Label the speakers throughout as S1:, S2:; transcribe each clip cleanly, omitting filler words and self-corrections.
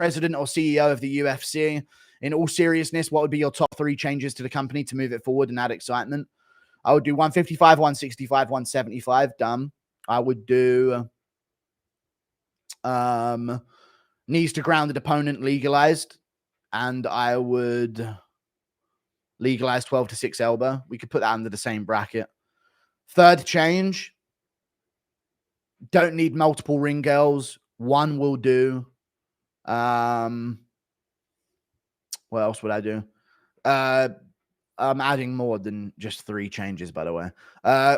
S1: president or CEO of the UFC, in all seriousness, what would be your top 3 changes to the company to move it forward and add excitement? I would do 155, 165, 175. Dumb. I would do knees to grounded opponent legalized. And I would legalize 12 to 6 elbow. We could put that under the same bracket. Third change. Don't need multiple ring girls. One will do. What else would I do? I'm adding more than just 3 changes, by the way.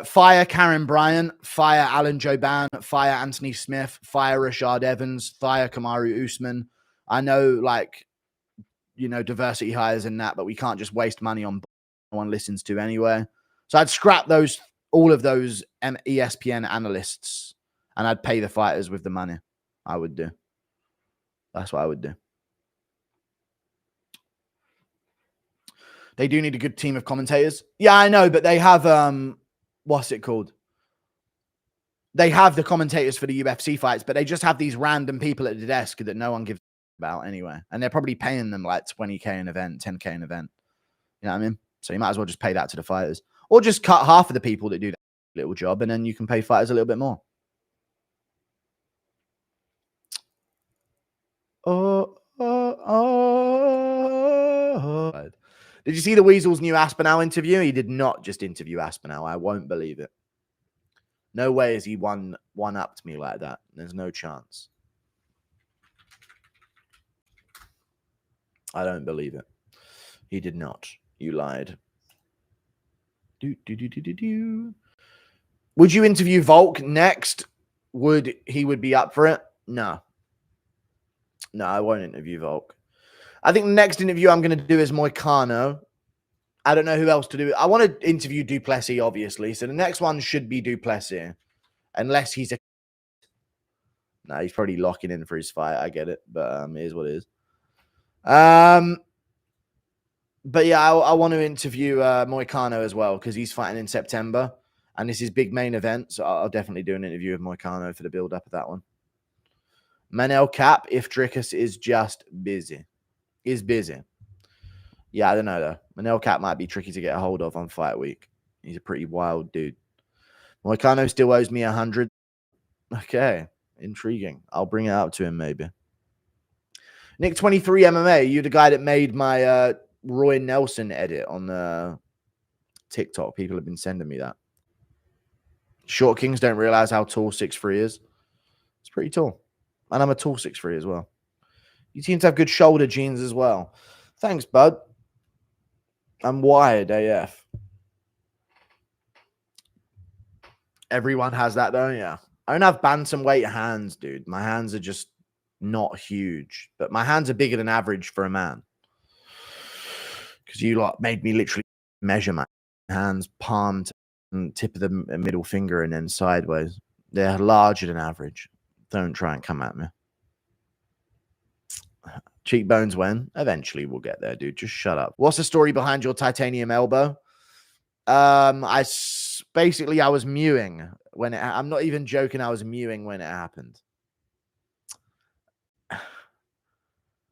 S1: Fire Karen Bryant, fire Alan Joban, fire Anthony Smith, fire Rashad Evans, fire Kamaru Usman. I know, like, you know, diversity hires in that, but we can't just waste money on no one listens to anyway. So I'd scrap all of those ESPN analysts, and I'd pay the fighters with the money. I would do. That's what I would do. They do need a good team of commentators. Yeah, I know, but they have, what's it called? They have the commentators for the UFC fights, but they just have these random people at the desk that no one gives about anyway. And they're probably paying them like 20K an event, 10K an event. You know what I mean? So you might as well just pay that to the fighters. Or just cut half of the people that do that little job, and then you can pay fighters a little bit more. Did you see the Weasel's new Aspinall interview? He did not just interview Aspinall. I won't believe it. No way has he one-upped me like that. There's no chance. I don't believe it. He did not. You lied. Would you interview Volk next? He would be up for it? No. No, I won't interview Volk. I think the next interview I'm going to do is Moicano. I don't know who else to do. I want to interview Duplessis, obviously. So the next one should be Duplessis. Unless he's a... No, he's probably locking in for his fight. I get it. But it is what it is. But yeah, I want to interview Moicano as well, because he's fighting in September. And this is big main event. So I'll definitely do an interview with Moicano for the build-up of that one. Manel Cap, if Drickus is just busy. Is busy. Yeah, I don't know, though. Manel Cap might be tricky to get a hold of on fight week. He's a pretty wild dude. Moicano still owes me 100. Okay, intriguing. I'll bring it up to him, maybe. Nick23 MMA, you the guy that made my Roy Nelson edit on TikTok. People have been sending me that. Short Kings don't realize how tall 6'3" is. It's pretty tall. And I'm a tall 6'3" as well. You seem to have good shoulder genes as well. Thanks, bud. I'm wired AF. Everyone has that, though, yeah. I don't have bantamweight hands, dude. My hands are just not huge. But my hands are bigger than average for a man. Because you lot made me literally measure my hands, palm to tip of the middle finger and then sideways. They're larger than average. Don't try and come at me. Cheekbones when? Eventually we'll get there, dude. Just shut up. What's the story behind your titanium elbow? Basically I was mewing when I'm not even joking. I was mewing when it happened.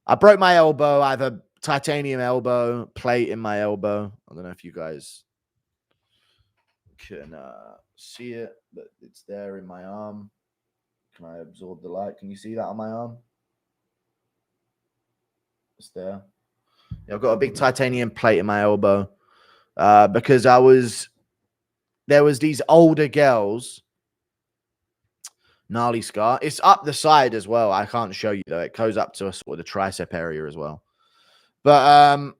S1: I broke my elbow. I have a titanium elbow plate in my elbow. I don't know if you guys can see it, but it's there in my arm. Can I absorb the light? Can you see that on my arm? It's there. Yeah, I've got a big titanium plate in my elbow because there was these older girls. Gnarly scar. It's up the side as well. I can't show you though. It goes up to a sort of the tricep area as well. But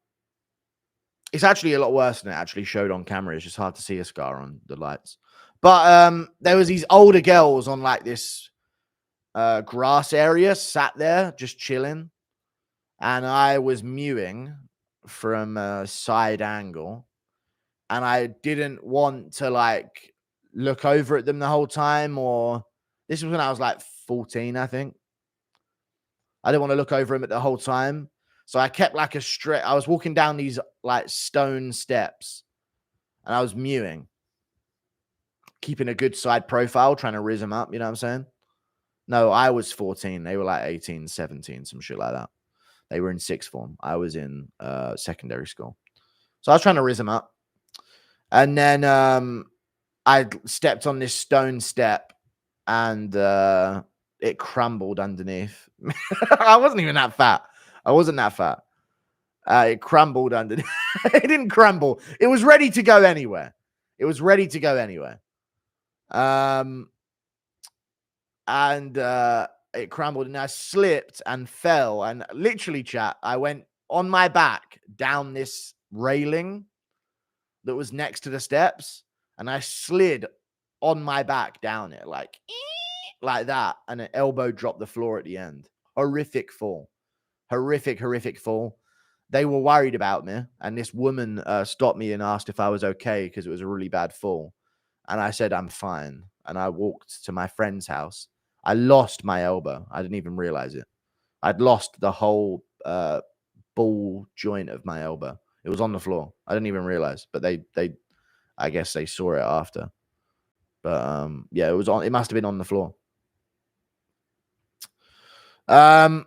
S1: it's actually a lot worse than it actually showed on camera. It's just hard to see a scar on the lights. But there was these older girls on like this grass area, sat there just chilling, and I was mewing from a side angle, and I didn't want to like look over at them the whole time. Or this was when I was like 14, I think. I didn't want to look over them at the whole time. So I kept like a straight, I was walking down these like stone steps and I was mewing, keeping a good side profile, trying to rizz them up. You know what I'm saying? No, I was 14. They were like 18, 17, some shit like that. They were in sixth form. I was in secondary school. So I was trying to riz them up. And then I stepped on this stone step and it crumbled underneath. I wasn't even that fat. I wasn't that fat. It crumbled underneath. It didn't crumble. It was ready to go anywhere. It was ready to go anywhere. And it crumbled and I slipped and fell. And literally, chat, I went on my back down this railing that was next to the steps. And I slid on my back down it like that. And an elbow dropped the floor at the end. Horrific fall. Horrific fall. They were worried about me. And this woman stopped me and asked if I was okay because it was a really bad fall. And I said, I'm fine. And I walked to my friend's house. I lost my elbow. I didn't even realize it. I'd lost the whole ball joint of my elbow. It was on the floor. I didn't even realize, but they I guess they saw it after. But yeah, it was on. It must have been on the floor. I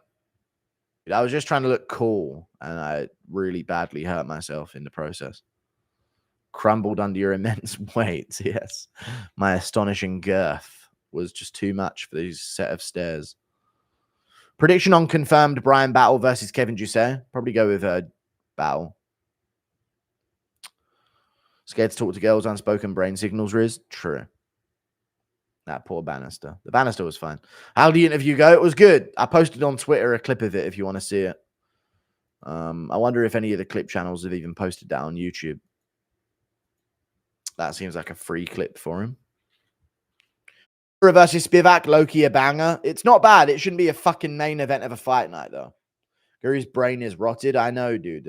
S1: was just trying to look cool, and I really badly hurt myself in the process. Crumbled under your immense weight. Yes, my astonishing girth was just too much for these set of stairs. Prediction on confirmed Brian Battle versus Kevin Ducey. Probably go with Battle. Scared to talk to girls, unspoken brain signals, Riz. True. That poor Bannister. The Bannister was fine. How did the interview go? It was good. I posted on Twitter a clip of it if you want to see it. I wonder if any of the clip channels have even posted that on YouTube. That seems like a free clip for him. Versus Spivak, Loki a banger. It's not bad. It shouldn't be a fucking main event of a fight night, though. Gary's brain is rotted. I know, dude.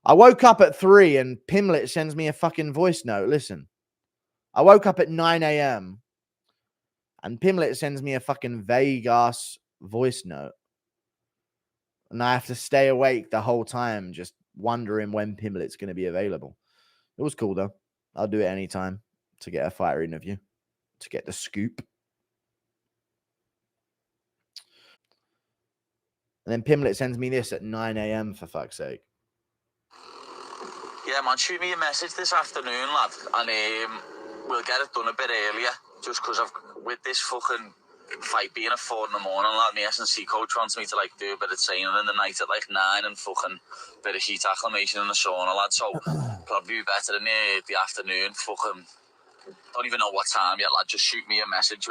S1: I woke up at 3 and Pimblett sends me a fucking voice note. Listen. I woke up at 9 a.m. and Pimblett sends me a fucking vague-ass voice note. And I have to stay awake the whole time just wondering when Pimblett's going to be available. It was cool, though. I'll do it anytime to get a fighter interview. To get the scoop. And then Pimblett sends me this at 9 a.m. for fuck's sake.
S2: Yeah, man, shoot me a message this afternoon, lad, and we'll get it done a bit earlier, just because with this fucking fight being at 4 in the morning, lad, my S&C coach wants me to, like, do a bit of training in the night at, like, 9 and fucking bit of heat acclimation in the sauna, lad, so probably better in the afternoon, fucking, don't even know what time yet, lad, just shoot me a message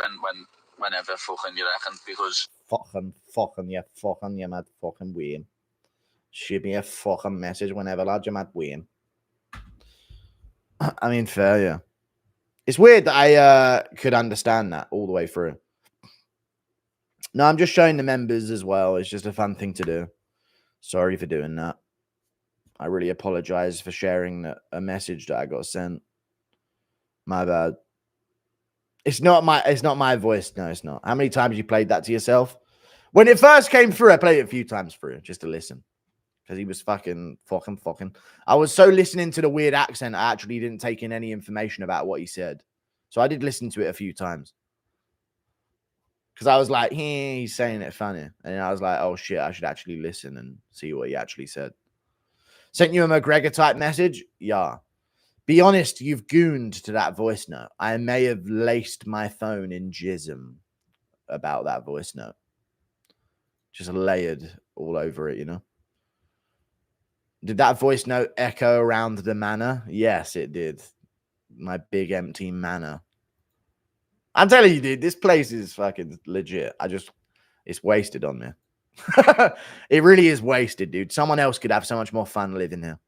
S2: whenever fucking you reckon, because...
S1: you mad fucking Wayne. Shoot me a fucking message whenever, lad, you mad Wayne. I mean, fair, yeah. It's weird that I could understand that all the way through. No, I'm just showing the members as well. It's just a fun thing to do. Sorry for doing that. I really apologize for sharing a message that I got sent. My bad. It's not my voice. No, it's not. How many times you played that to yourself? When it first came through, I played it a few times through just to listen. Because he was fucking. I was so listening to the weird accent, I actually didn't take in any information about what he said. So I did listen to it a few times. Because I was like, he's saying it funny. And then I was like, oh shit, I should actually listen and see what he actually said. Sent you a McGregor type message? Yeah. Be honest, you've gooned to that voice note. I may have laced my phone in jism about that voice note. Just layered all over it, you know? Did that voice note echo around the manor? Yes, it did. My big empty manor. I'm telling you, dude, this place is fucking legit. It's wasted on me. It really is wasted, dude. Someone else could have so much more fun living here.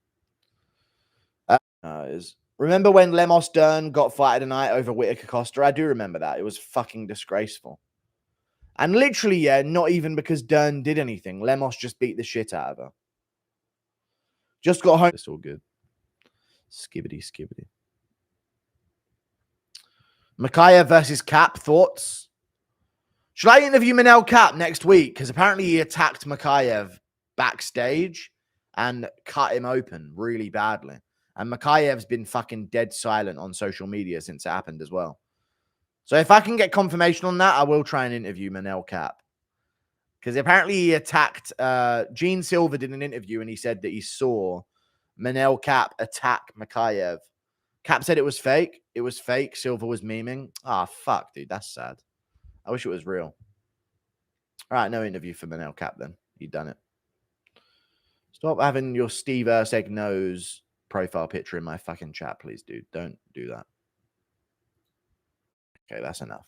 S1: Remember when Lemos Dern got fighted tonight over Whitaker Costa? I do remember that. It was fucking disgraceful. And literally, yeah, not even because Dern did anything. Lemos just beat the shit out of her. Just got home. It's all good. Skibbity. Makayev versus Cap. Thoughts? Should I interview Manel Cap next week? Because apparently he attacked Makayev backstage and cut him open really badly. And Makayev's been fucking dead silent on social media since it happened as well. So if I can get confirmation on that, I will try and interview Manel Cap. Because apparently he attacked Gene Silver did an interview and he said that he saw Manel Cap attack Makayev. Cap said it was fake. It was fake. Silver was memeing. Ah, fuck, dude. That's sad. I wish it was real. All right, no interview for Manel Cap then. You've done it. Stop having your Steve Erseg nose profile picture in my fucking chat, please, dude. Don't do that. Okay, that's enough.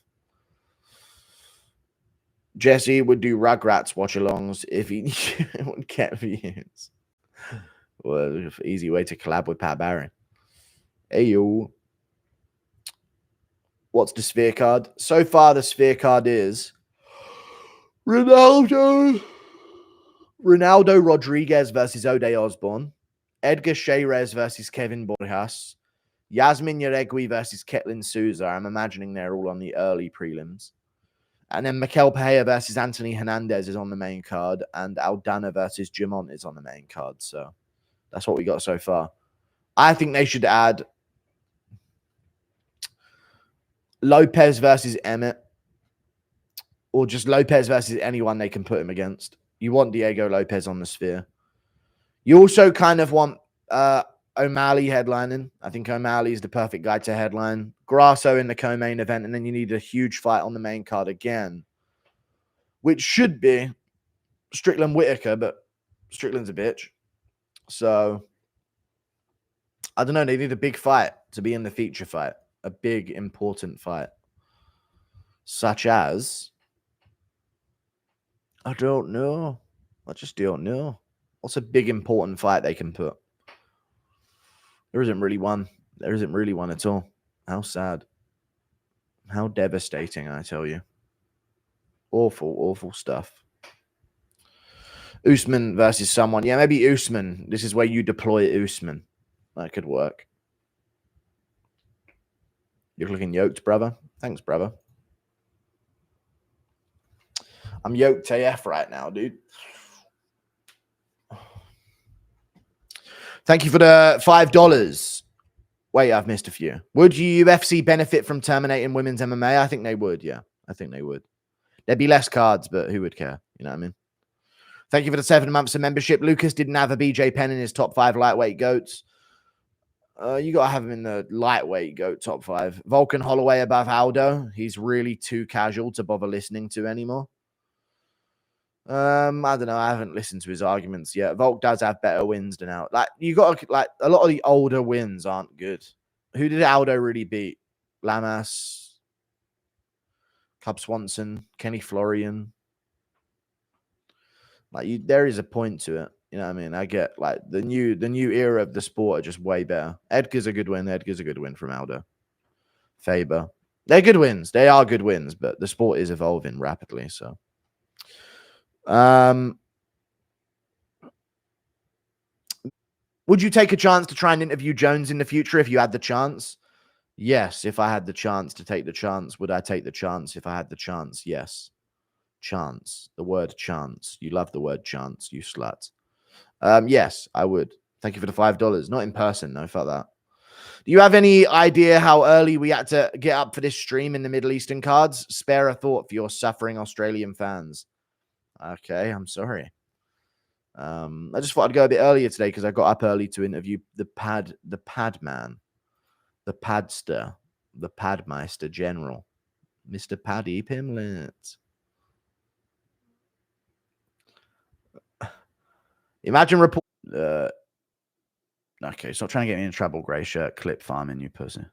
S1: Jesse would do Rugrats watch-alongs if he would get views. Well, easy way to collab with Pat Barry. Hey, yo. What's the sphere card? So far, the sphere card is Ronaldo Rodriguez versus Ode Osborne, Edgar Sheyrez versus Kevin Borjas, Yasmin Yaregui versus Ketlin Souza. I'm imagining they're all on the early prelims. And then Mikel Pereira versus Anthony Hernandez is on the main card, and Aldana versus Jamont is on the main card. So that's what we got so far. I think they should add Lopez versus Emmett, or just Lopez versus anyone they can put him against. You want Diego Lopez on the sphere. You also kind of want O'Malley headlining. I think O'Malley is the perfect guy to headline. Grasso in the co-main event, and then you need a huge fight on the main card again, which should be Strickland Whitaker, but Strickland's a bitch. So I don't know. They need a big fight to be in the feature fight, a big important fight, such as I don't know. I just don't know. What's a big important fight they can put? There isn't really one. There isn't really one at all. How sad. How devastating, I tell you. Awful, awful stuff. Usman versus someone. Yeah, maybe Usman. This is where you deploy Usman. That could work. You're looking yoked, brother. Thanks, brother. I'm yoked AF right now, dude. Thank you for the $5. Wait, I've missed a few. Would UFC benefit from terminating women's MMA? I think they would, yeah. I think they would. There'd be less cards, but who would care? You know what I mean? Thank you for the 7 months of membership. Lucas didn't have a BJ Penn in his top 5 lightweight goats. You got to have him in the lightweight goat top 5. Vulcan Holloway above Aldo. He's really too casual to bother listening to anymore. I don't know. I haven't listened to his arguments yet. Volk does have better wins than Aldo. Like, you got to, like, a lot of the older wins aren't good. Who did Aldo really beat? Lamas, Cub Swanson, Kenny Florian. Like, there is a point to it. You know what I mean? I get, like, the new era of the sport are just way better. Edgar's a good win. Edgar's a good win from Aldo. Faber. They're good wins. They are good wins, but the sport is evolving rapidly, so. Would you take a chance to try and interview Jones in the future if you had the chance? Yes, if I had the chance to take the chance. Would I take the chance if I had the chance? Yes. Chance. The word chance. You love the word chance, you slut. Yes, I would. Thank you for the $5. Not in person, no, fuck that. Do you have any idea how early we had to get up for this stream in the Middle Eastern cards? Spare a thought for your suffering Australian fans. Okay, I'm sorry. I just thought I'd go a bit earlier today because I got up early to interview the pad man, the padster, the padmeister general, Mr. Paddy Pimblett. Imagine report. Okay, stop trying to get me in trouble, grey shirt clip farming, you pussy.